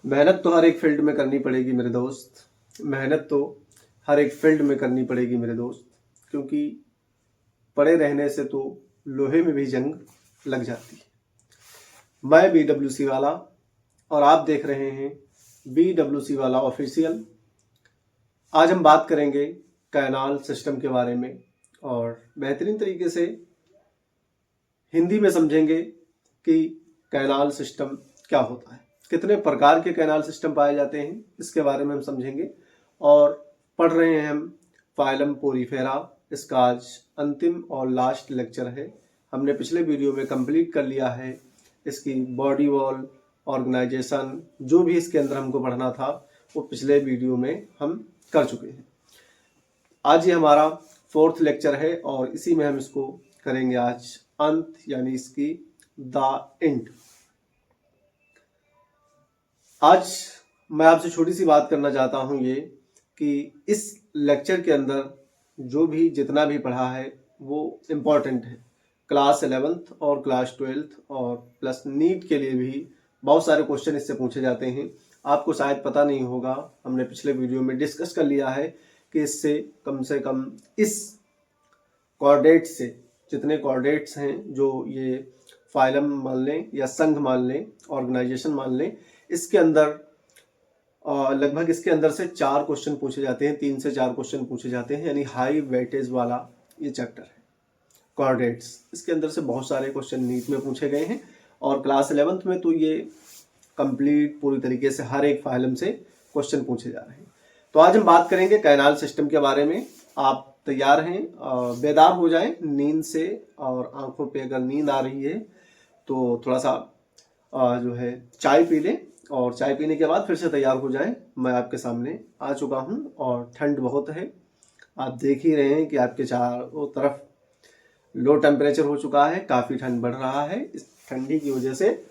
मेहनत तो हर एक फील्ड में करनी पड़ेगी मेरे दोस्त। मेहनत तो हर एक फील्ड में करनी पड़ेगी मेरे दोस्त, क्योंकि पड़े रहने से तो लोहे में भी जंग लग जाती है। मैं BWC वाला और आप देख रहे हैं BWC वाला ऑफिशियल। आज हम बात करेंगे कैनाल सिस्टम के बारे में और बेहतरीन तरीके से हिंदी में समझेंगे कि कैनाल सिस्टम क्या होता है, कितने प्रकार के कैनाल सिस्टम पाए जाते हैं, इसके बारे में हम समझेंगे। और पढ़ रहे हैं हम फाइलम पोरीफेरा। इसका आज अंतिम और लास्ट लेक्चर है। हमने पिछले वीडियो में कंप्लीट कर लिया है इसकी बॉडी वॉल ऑर्गेनाइजेशन, जो भी इसके अंदर हमको पढ़ना था वो पिछले वीडियो में हम कर चुके हैं। आज ये हमारा 4th लेक्चर है और इसी में हम इसको करेंगे आज अंत, यानी इसकी द एंड। आज मैं आपसे छोटी सी बात करना चाहता हूं ये कि इस लेक्चर के अंदर जो भी जितना भी पढ़ा है वो इम्पॉर्टेंट है। क्लास 11th और क्लास 12th और प्लस नीट के लिए भी बहुत सारे क्वेश्चन इससे पूछे जाते हैं। आपको शायद पता नहीं होगा, हमने पिछले वीडियो में डिस्कस कर लिया है कि इससे कम इस कोऑर्डिनेट से, जितने कोऑर्डिनेट्स हैं, जो ये फाइलम मान लें या संघ मान लें, ऑर्गेनाइजेशन मान लें, इसके अंदर लगभग इसके अंदर से 4 क्वेश्चन पूछे जाते हैं, 3 से 4 क्वेश्चन पूछे जाते हैं। यानी हाई वेटेज वाला ये चैप्टर है कोऑर्डिनेट्स। इसके अंदर से बहुत सारे क्वेश्चन नीट में पूछे गए हैं और क्लास 11th में तो ये कंप्लीट पूरी तरीके से हर एक फाइलम से क्वेश्चन पूछे जा रहे हैं। तो आज हम बात करेंगे कैनाल सिस्टम के बारे में। आप तैयार हैं? बेदार हो जाएं नींद से, और आंखों पे अगर नींद आ रही है तो थोड़ा सा जो है चाय पी लें और चाय पीने के बाद फिर से तैयार हो जाएं। मैं आपके सामने आ चुका हूं और ठंड बहुत है। आप देख ही रहे हैं कि आपके चारों तरफ लो टेम्परेचर हो चुका है, काफ़ी ठंड बढ़ रहा है। इस ठंडी की वजह से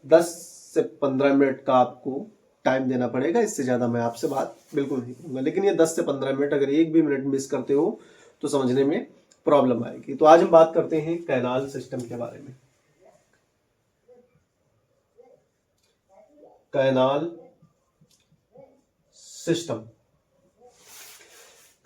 10 से 15 मिनट का आपको टाइम देना पड़ेगा। इससे ज़्यादा मैं आपसे बात बिल्कुल नहीं करूँगा, लेकिन ये 10 से 15 मिनट अगर एक भी मिनट मिस करते हो तो समझने में प्रॉब्लम आएगी। तो आज हम बात करते हैं कैनाल सिस्टम के बारे में। कैनाल सिस्टम,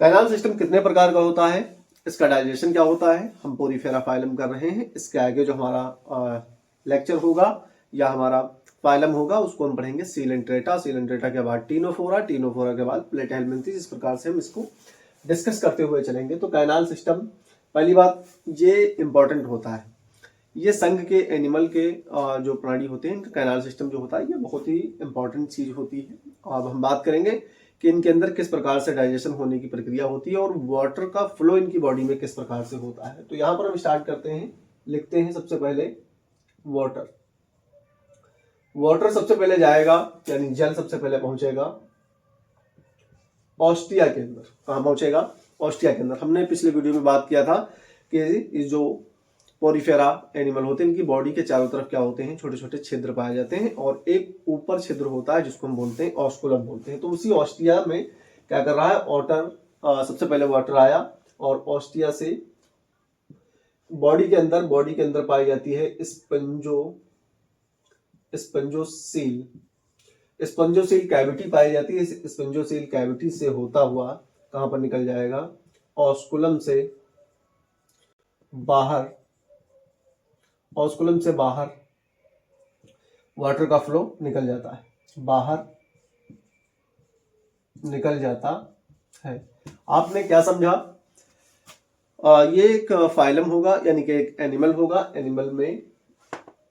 कैनाल सिस्टम कितने प्रकार का होता है, इसका डाइजेशन क्या होता है, हम पोरीफेरा फाइलम कर रहे हैं। इसके आगे जो हमारा लेक्चर होगा या हमारा फाइलम होगा उसको हम पढ़ेंगे सीलेंट्रेटा। सीलेंट्रेटा के बाद टीनोफोरा, टीनोफोरा के बाद प्लेटाहेलमिन्थेस। इस प्रकार से हम इसको डिस्कस करते हुए चलेंगे। तो कैनाल सिस्टम, पहली बात ये इंपॉर्टेंट होता है, ये संघ के एनिमल के जो प्राणी होते हैं, इनका कैनाल सिस्टम जो होता है ये बहुत ही इंपॉर्टेंट चीज होती है। अब हम बात करेंगे कि इनके अंदर किस प्रकार से डाइजेशन होने की प्रक्रिया होती है और वाटर का फ्लो इनकी बॉडी में किस प्रकार से होता है। तो यहाँ पर हम स्टार्ट करते हैं, लिखते हैं सबसे पहले वाटर। वाटर सबसे पहले जाएगा, यानी जल सबसे पहले पहुंचेगा ऑस्टिया के अंदर। कहाँ पहुंचेगा? ऑस्टिया के अंदर। हमने पिछले वीडियो में बात किया था कि इस जो पोरीफेरा एनिमल होते हैं इनकी बॉडी के चारों तरफ क्या होते हैं, छोटे छोटे छिद्र पाए जाते हैं और एक ऊपर छिद्र होता है जिसको हम बोलते हैं ऑस्कुलम बोलते हैं। तो उसी ऑस्टिया में क्या कर रहा है, वाटर, सबसे पहले वाटर आया और ऑस्टिया से बॉडी के अंदर पाई जाती है स्पंजोसील कैविटी पाई जाती है। इस स्पंजोसील कैविटी से होता हुआ कहां पर निकल जाएगा, ऑस्कुलम से बाहर वाटर का फ्लो निकल जाता है, बाहर निकल जाता है। आपने क्या समझा? ये एक फाइलम होगा, यानी कि एक एनिमल होगा। एनिमल में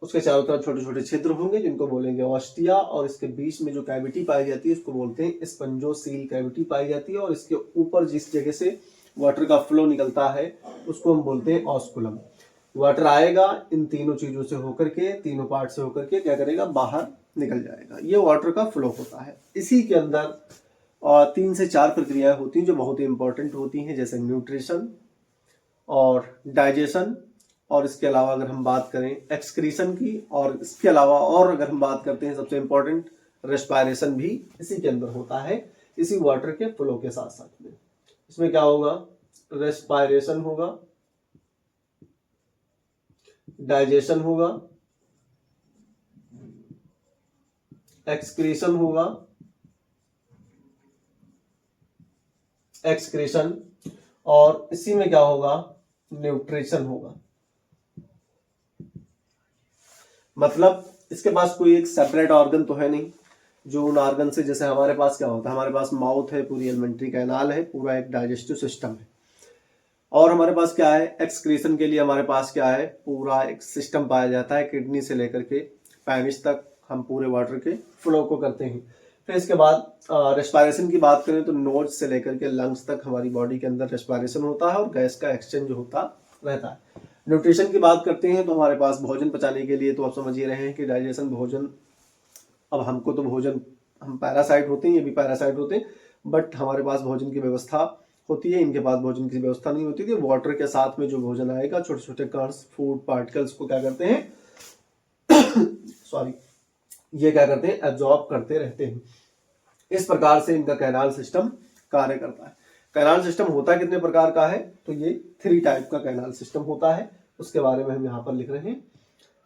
उसके चारों तरफ छोटे छोटे छिद्र होंगे जिनको बोलेंगे ऑस्टिया, और इसके बीच में जो कैविटी पाई जाती है उसको बोलते हैं स्पंजोसील कैविटी पाई जाती है। और इसके ऊपर जिस जगह से वाटर का फ्लो निकलता है उसको हम बोलते हैं ऑस्कुलम। वाटर आएगा इन तीनों चीजों से होकर के, तीनों पार्ट से होकर के क्या करेगा, बाहर निकल जाएगा। ये वाटर का फ्लो होता है। इसी के अंदर 3 से 4 प्रक्रियाएं होती हैं जो बहुत ही इंपॉर्टेंट होती हैं, जैसे न्यूट्रिशन और डाइजेशन, और इसके अलावा अगर हम बात करें एक्सक्रीशन की, और इसके अलावा और अगर हम बात करते हैं सबसे इंपॉर्टेंट रेस्पायरेशन भी इसी के अंदर होता है, इसी वाटर के फ्लो के साथ साथ में। इसमें क्या होगा, रेस्पायरेशन होगा, डाइजेशन होगा एक्सक्रीशन होगा, एक्सक्रीशन, और इसी में क्या होगा, न्यूट्रिशन होगा। मतलब इसके पास कोई एक सेपरेट ऑर्गन तो है नहीं जो उन ऑर्गन से, जैसे हमारे पास क्या होता है, हमारे पास माउथ है, पूरी एलिमेंट्री कैनाल है, पूरा एक डाइजेस्टिव सिस्टम है, और हमारे पास क्या है, एक्सक्रीशन के लिए हमारे पास क्या है, पूरा एक सिस्टम पाया जाता है, किडनी से लेकर के पेनिस तक हम पूरे वाटर के फ्लो को करते हैं। फिर इसके बाद रेस्पिरेशन की बात करें तो नोज से लेकर के लंग्स तक हमारी बॉडी के अंदर रेस्पिरेशन होता है और गैस का एक्सचेंज होता रहता है। न्यूट्रिशन की बात करते हैं तो हमारे पास भोजन पचाने के लिए, तो आप समझ ही रहे हैं कि डाइजेशन, भोजन, अब हमको तो भोजन, हम पैरासाइट होते हैं, ये भी पैरासाइट होते हैं, बट हमारे पास भोजन की व्यवस्था होती है, इनके पास भोजन की व्यवस्था नहीं होती थी। वाटर के साथ में जो भोजन आएगा, छोटे छोटे कणस, फूड पार्टिकल्स को क्या करते हैं सॉरी, ये क्या करते हैं, एब्जॉर्ब करते रहते हैं। इस प्रकार से इनका कैनाल सिस्टम कार्य करता है। कैनाल सिस्टम होता कितने प्रकार का है, तो ये 3 टाइप का कैनाल सिस्टम होता है, उसके बारे में हम यहाँ पर लिख रहे हैं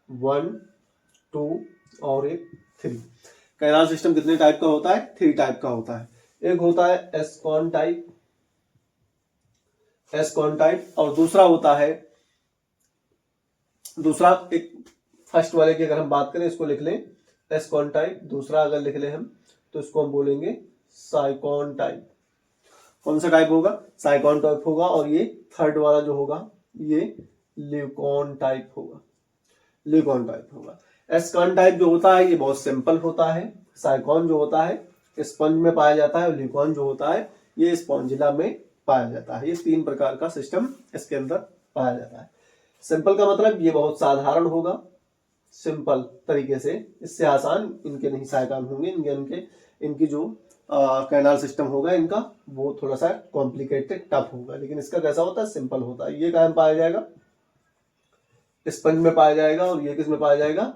1, 2 और 3। कैनाल सिस्टम कितने टाइप का होता है, 3 टाइप का होता है। एक होता है एस्कॉन टाइप, एस्कॉन टाइप, और दूसरा होता है, दूसरा एक फर्स्ट वाले की अगर हम बात करें, इसको लिख लें एस्कॉन टाइप, दूसरा अगर लिख लें हम तो इसको हम बोलेंगे साइकॉन टाइप। कौन सा टाइप होगा, साइकॉन टाइप होगा, और ये थर्ड वाला जो होगा ये ल्यूकॉन टाइप होगा, ल्यूकॉन टाइप होगा। एस्कॉन टाइप जो होता है ये बहुत सिंपल होता है, साइकॉन जो होता है स्पंज में पाया जाता है, और ल्यूकॉन जो होता है ये स्पॉन्जिला में पाया जाता है। ये 3 प्रकार का सिस्टम इसके अंदर पाया जाता है। सिंपल का मतलब ये बहुत साधारण होगा, सिंपल तरीके से, इससे आसान इनके नहीं साइकॉन होंगे, इनकी जो कैनाल सिस्टम होगा इनका वो थोड़ा सा कॉम्प्लिकेटेड, टफ होगा, लेकिन इसका कैसा होता है, सिंपल होता है। ये कहाँ में पाया जाएगा, स्पंज में पाया जाएगा, और ये किस में पाया जाएगा,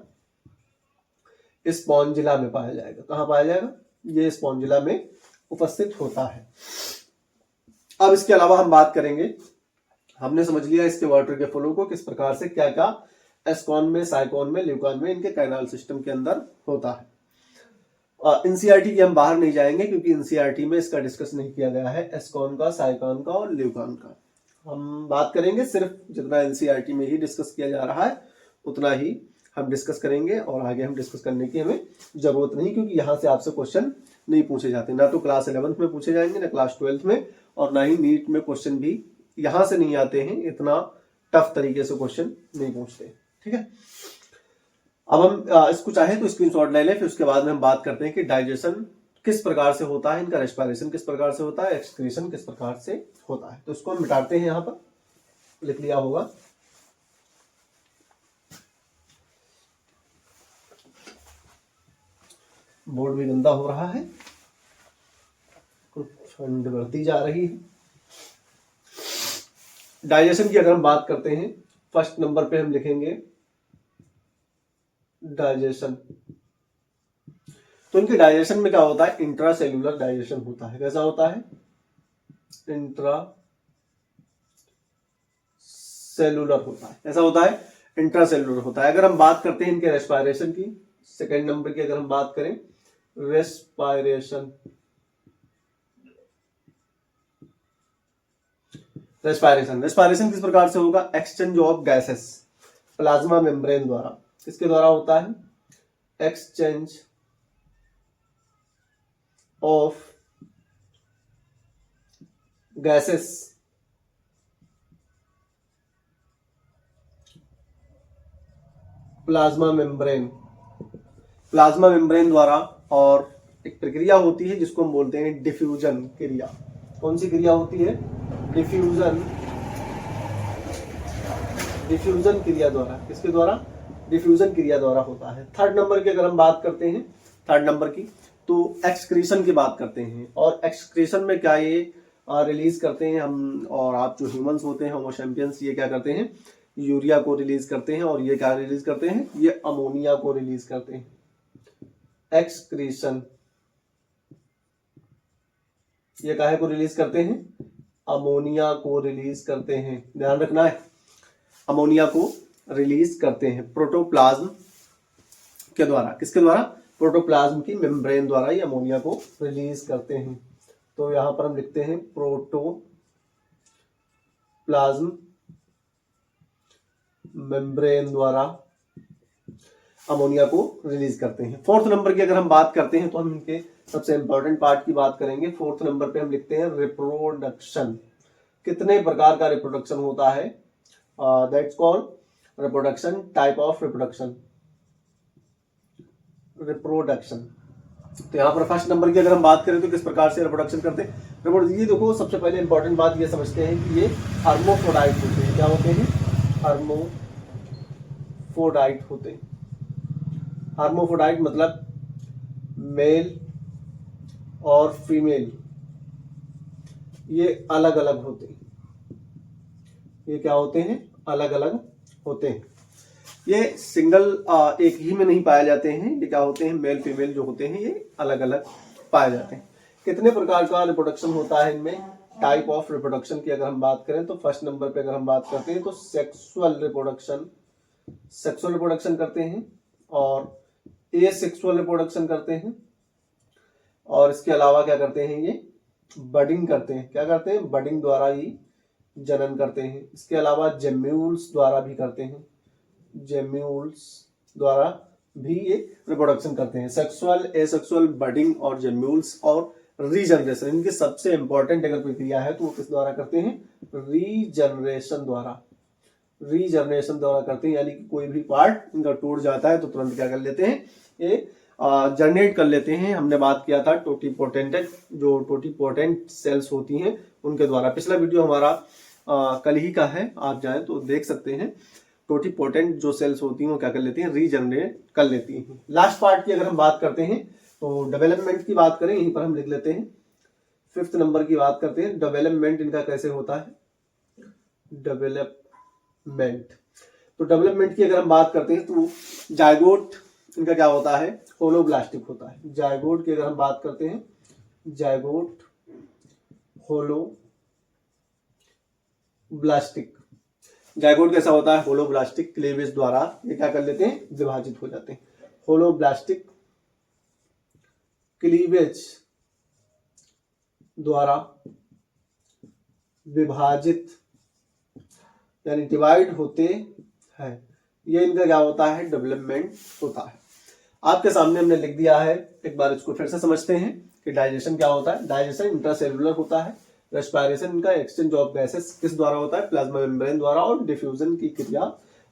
स्पॉन्जिला में पाया जाएगा। कहाँ पाया जाएगा, ये स्पॉन्जिला में उपस्थित होता है। अब इसके अलावा हम बात करेंगे, हमने समझ लिया इसके वाटर के फ्लो को किस प्रकार से, क्या क्या एस्कॉन में, साइकॉन में, ल्यूकॉन में इनके कैनाल सिस्टम के अंदर होता है। एनसीईआरटी के हम बाहर नहीं जाएंगे क्योंकि एनसीईआरटी में इसका डिस्कस नहीं किया गया है, एस्कॉन का, साइकॉन का और ल्यूकॉन का। हम बात करेंगे सिर्फ जितना एनसीईआरटी में ही डिस्कस किया जा रहा है उतना ही हम डिस्कस करेंगे, और आगे हम डिस्कस करने की हमें जरूरत नहीं, क्योंकि यहाँ से आपसे क्वेश्चन नहीं पूछे जाते, ना तो क्लास 11th में पूछे जाएंगे, ना क्लास 12th में, और ना ही नीट में क्वेश्चन भी यहाँ से नहीं आते हैं, इतना टफ तरीके से क्वेश्चन नहीं पूछते। ठीक है, अब हम इसको चाहे तो स्क्रीनशॉट ले लें, फिर उसके बाद में हम बात करते हैं कि डाइजेशन किस प्रकार से होता है, इनका रेस्पिरेशन किस प्रकार से होता है, एक्सक्रीशन किस प्रकार से होता है। तो इसको हम मिटाते हैं, यहाँ पर लिख लिया होगा। बोर्ड भी गंदा हो रहा है, कुछ ठंड बढ़ती जा रही है। डाइजेशन की अगर हम बात करते हैं, फर्स्ट नंबर पे हम लिखेंगे डाइजेशन। तो इनके डाइजेशन में क्या होता है, इंट्रासेल्यूलर डाइजेशन होता है। कैसा होता है, इंट्रा सेलुलर होता है। ऐसा होता है, इंट्रासेलुलर होता है। अगर हम बात करते हैं इनके रेस्पिरेशन की, सेकंड नंबर की अगर हम बात करें, रेस्पिरेशन, रेस्पिरेशन किस प्रकार से होगा, exchange of gases plasma membrane द्वारा। किसके द्वारा होता है, exchange of gases plasma membrane, plasma membrane द्वारा। और एक प्रक्रिया होती है जिसको हम बोलते हैं डिफ्यूजन क्रिया। कौन सी क्रिया होती है, डिफ्यूजन, डिफ्यूजन क्रिया द्वारा। किसके द्वारा, डिफ्यूजन क्रिया द्वारा होता है। थर्ड नंबर की अगर हम बात करते हैं, थर्ड नंबर की, तो एक्सक्रीशन की बात करते हैं। और एक्सक्रीशन में क्या ये रिलीज करते हैं हम, और आप जो ह्यूमंस होते हैं, होमो सैपियंस, ये क्या करते हैं, यूरिया को रिलीज करते हैं, और ये क्या रिलीज करते हैं, ये अमोनिया को रिलीज करते हैं। एक्सक्रीशन, ये काहे को रिलीज करते हैं, अमोनिया को रिलीज करते हैं, ध्यान रखना है, अमोनिया को रिलीज करते हैं प्रोटोप्लाज्म के द्वारा। किसके द्वारा, प्रोटोप्लाज्म की मेम्ब्रेन द्वारा ये अमोनिया को रिलीज करते हैं। तो यहाँ पर हम लिखते हैं प्रोटोप्लाज्म मेम्ब्रेन द्वारा अमोनिया को रिलीज करते हैं। फोर्थ नंबर की अगर हम बात करते हैं तो हम इनके सबसे इंपॉर्टेंट पार्ट की बात करेंगे। फोर्थ नंबर पे हम लिखते हैं रिप्रोडक्शन। कितने प्रकार का रिप्रोडक्शन होता है? That's called reproduction, type of reproduction. तो यहाँ पर फर्स्ट नंबर की अगर हम बात करें तो किस प्रकार से रिप्रोडक्शन करते हैं? ये देखो, सबसे पहले इंपॉर्टेंट बात ये समझते हैं कि ये हर्मोफ्रोडाइट होते हैं। क्या होते हैं? हर्मोफ्रोडाइट होते हैं। हर्मोफ्रोडाइट मतलब मेल और फीमेल ये अलग अलग होते हैं। ये क्या होते हैं? अलग अलग होते हैं। ये सिंगल एक ही में नहीं पाए जाते हैं। ये क्या होते हैं? मेल फीमेल जो होते हैं ये अलग अलग पाए जाते हैं। कितने प्रकार का रिप्रोडक्शन होता है इनमें? टाइप ऑफ रिप्रोडक्शन की अगर हम बात करें तो फर्स्ट नंबर पे अगर हम बात करते हैं तो सेक्सुअल रिप्रोडक्शन करते हैं और एसेक्सुअल रिप्रोडक्शन करते हैं। और इसके अलावा क्या करते हैं? ये बडिंग करते हैं। क्या करते हैं? बडिंग द्वारा ही जनन करते हैं। इसके अलावा जेम्यूल्स द्वारा भी करते हैं। जेम्यूल्स द्वारा भी ये रिप्रोडक्शन करते हैं। सेक्सुअल, एसेक्सुअल, बडिंग और जेम्यूल्स और रीजनरेशन, इनकी सबसे इंपॉर्टेंट अगर प्रक्रिया है तो वो किस द्वारा करते हैं? रीजनरेशन द्वारा करते हैं। यानी कि कोई भी पार्ट इनका टूट जाता है तो तुरंत क्या कर लेते हैं? ये जनरेट कर लेते हैं। हमने बात किया था टोटिपोटेंट सेल्स होती हैं उनके द्वारा। पिछला वीडियो हमारा कल ही का है, आप जाएं तो देख सकते हैं। टोटिपोटेंट जो सेल्स होती हैं वो क्या कर लेती हैं? रीजनरेट कर लेती हैं। लास्ट पार्ट की अगर हम बात करते हैं तो डेवलपमेंट की बात करें, यहीं पर हम लिख लेते हैं। फिफ्थ नंबर की बात करते हैं, डेवलपमेंट इनका कैसे होता है? डेवलपमेंट की अगर हम बात करते हैं तो जायगोट इनका क्या होता है? होलोब्लास्टिक होता है। जायगोट की अगर हम बात करते हैं, जायगोट होलोब्लास्टिक। जायगोट कैसा होता है? होलोब्लास्टिक। क्लीवेज द्वारा ये क्या कर लेते हैं? विभाजित हो जाते हैं। होलोब्लास्टिक क्लीवेज द्वारा विभाजित यानी डिवाइड होते हैं। ये इनका क्या होता है? डेवलपमेंट होता है। आपके सामने हमने लिख दिया है, एक बार इसको फिर से समझते हैं कि डाइजेशन क्या होता है। डाइजेशन इंट्रासेलुलर होता है। रेस्पिरेशन इनका एक्सचेंज ऑफ गैसेस किस द्वारा होता है? प्लाज्मा मेम्ब्रेन द्वारा और डिफ्यूजन की क्रिया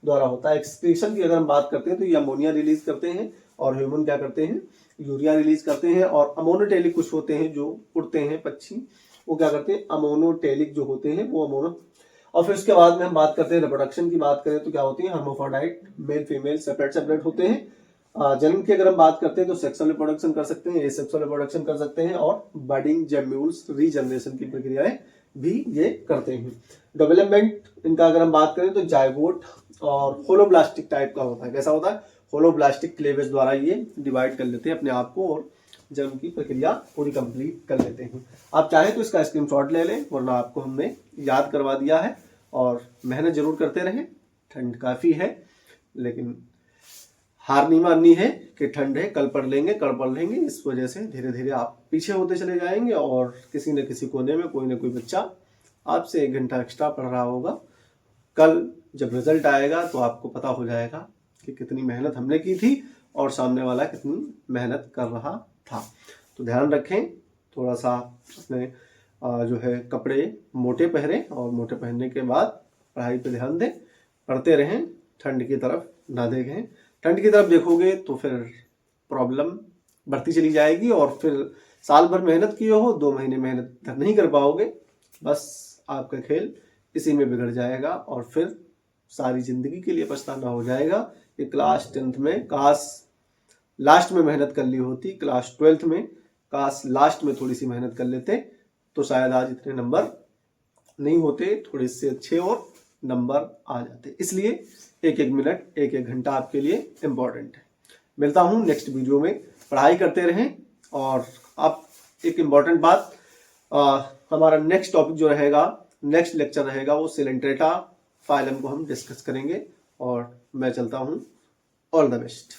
द्वारा होता है। एक्सक्रीशन की अगर हम बात करते हैं तो ये अमोनिया रिलीज करते हैं और ह्यूमन क्या करते हैं? यूरिया रिलीज करते हैं। और अमोनोटेलिक कुछ होते हैं जो उड़ते हैं पक्षी, वो क्या करते हैं? अमोनोटेलिक जो होते हैं वो अमोनो। और फिर उसके बाद में हम बात करते हैं रिप्रोडक्शन की बात करें तो क्या होती है? हर्मोफ्रोडाइट, मेल फीमेल सेपरेट होते हैं। जन्म की अगर हम बात करते हैं तो सेक्सुअल रिप्रोडक्शन कर सकते हैं, एसेक्सुअल रिप्रोडक्शन कर सकते हैं और बडिंग, जेम्यूल्स, रीजनरेशन की प्रक्रियाएं भी ये करते हैं। डेवलपमेंट इनका अगर हम बात करें तो जायगोट और होलोब्लास्टिक टाइप का होता है। कैसा होता है? होलोब्लास्टिक क्लीवेज द्वारा ये डिवाइड कर लेते हैं अपने आप को और जन्म की प्रक्रिया पूरी कंप्लीट कर लेते हैं। आप चाहे तो इसका स्क्रीनशॉट ले लें, वरना आपको हमने याद करवा दिया है। और मेहनत जरूर करते रहें। ठंड काफी है लेकिन हार नहीं माननी है कि ठंड है, कल पढ़ लेंगे, कल पढ़ लेंगे। इस वजह से धीरे धीरे आप पीछे होते चले जाएंगे और किसी न किसी कोने में कोई ना कोई बच्चा आपसे 1 घंटा एक्स्ट्रा पढ़ रहा होगा। कल जब रिजल्ट आएगा तो आपको पता हो जाएगा कि कितनी मेहनत हमने की थी और सामने वाला कितनी मेहनत कर रहा था। तो ध्यान रखें, थोड़ा सा अपने जो है कपड़े मोटे पहने और मोटे पहनने के बाद पढ़ाई पे ध्यान दें, पढ़ते रहें, ठंड की तरफ ना देखें। ठंड की तरफ देखोगे तो फिर प्रॉब्लम बढ़ती चली जाएगी और फिर साल भर मेहनत किए हो, 2 महीने मेहनत तक नहीं कर पाओगे, बस आपका खेल इसी में बिगड़ जाएगा और फिर सारी जिंदगी के लिए पछताना हो जाएगा कि क्लास 10th में काश लास्ट में मेहनत कर ली होती, क्लास 12th में काश लास्ट में थोड़ी सी मेहनत कर लेते तो शायद आज इतने नंबर नहीं होते, थोड़े से अच्छे और नंबर आ जाते। इसलिए 1-1 मिनट, 1-1 घंटा आपके लिए इम्पोर्टेंट है। मिलता हूँ नेक्स्ट वीडियो में। पढ़ाई करते रहें। और आप एक इम्पॉर्टेंट बात, हमारा नेक्स्ट टॉपिक जो रहेगा, नेक्स्ट लेक्चर रहेगा, वो सिलेंट्रेटा फाइलम को हम डिस्कस करेंगे। और मैं चलता हूँ। All the best.